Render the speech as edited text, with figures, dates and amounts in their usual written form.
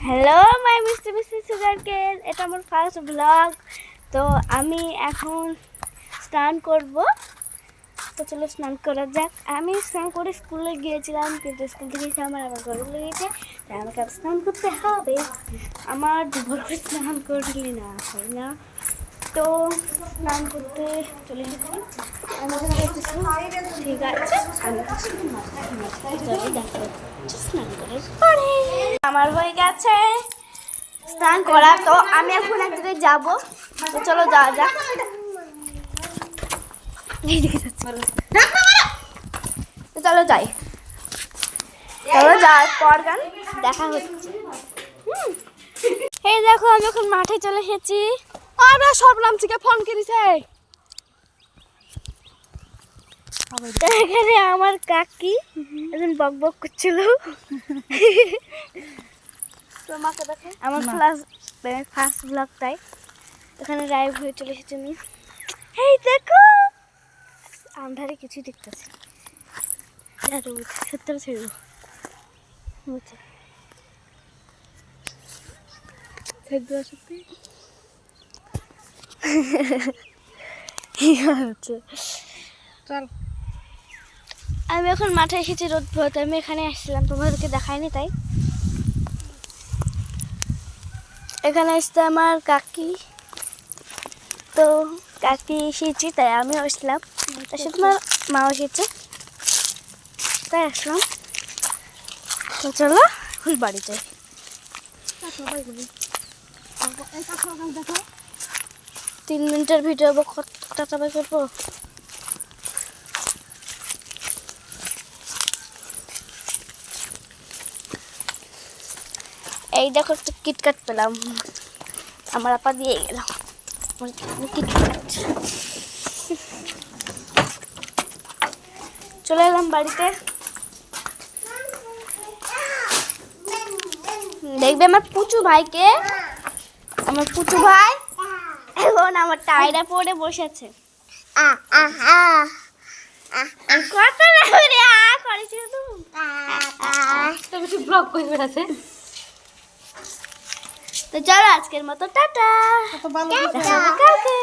Hello my মিষ্টি মিষ্টি sugar কেন, এটা আমার ফার্স্ট ব্লগ। তো আমি এখন স্নান করব, তো চলো স্নান করা যাক। আমি স্নান করে স্কুলে গিয়েছিলাম, কিন্তু স্কুল থেকে এসে আমার আবার গরম লেগেছে, তাই আমাকে আর স্নান করতে হবে। আমার দুবার করে স্নান করলে না হয় না, তো স্নান করতে চলে এসেছি। ঠিক আছে, আমি চলে দেখা হচ্ছে স্নান করে পরে। আমার হয়ে গেছে স্নান করা, তো আমি এখন এক জায়গায় যাবো, তো চলো যাওয়া যাক। তো চলো যাই, চলো যাওয়ার পর গান দেখা হচ্ছে। এই দেখো আমি এখন মাঠে চলে এসেছি। আরে সব নাম থেকে ফোন করেছে। এখানে আমার কাকি এখন বক বক করছিল। তোমাকে দেখে আমার ফার্স্ট ব্লগ, তাই এখানে লাইভ হয়ে চলে এসেছি আমি। এই দেখো আন্ধারে কিছুই দেখতেছি, সত্যি ছেড়ে সত্যি চল। আমি এখন মাঠে এসেছি রোদ ভরতে। আমি এখানে আসছিলাম, তোমাদেরকে দেখাইনি, তাই এখানে আসতে আমার কাকি, তো কাকি এসেছি তাই আমিও আসলাম, তার সাথে আমার মাও এসেছে তাই আসলাম। তো চলো ফুল বাড়ি যাই। 3 মিনিটের ভিডিও কতটা সবাই করবো। এই দেখো একটু কিটকাট পেলাম, আমার আপা দিয়ে গেল কিটকাট। চলে এলাম বাড়িতে। দেখবে আমার পুচু ভাইকে, আমার পুচু ভাই এখন আমার টাইরা পরে বসেছে। কত করেছি ব্লগ করে বেড়াচ্ছে। তো চলো আজকের মতো টাটা, কত ভালো দেখা হবে কালকে।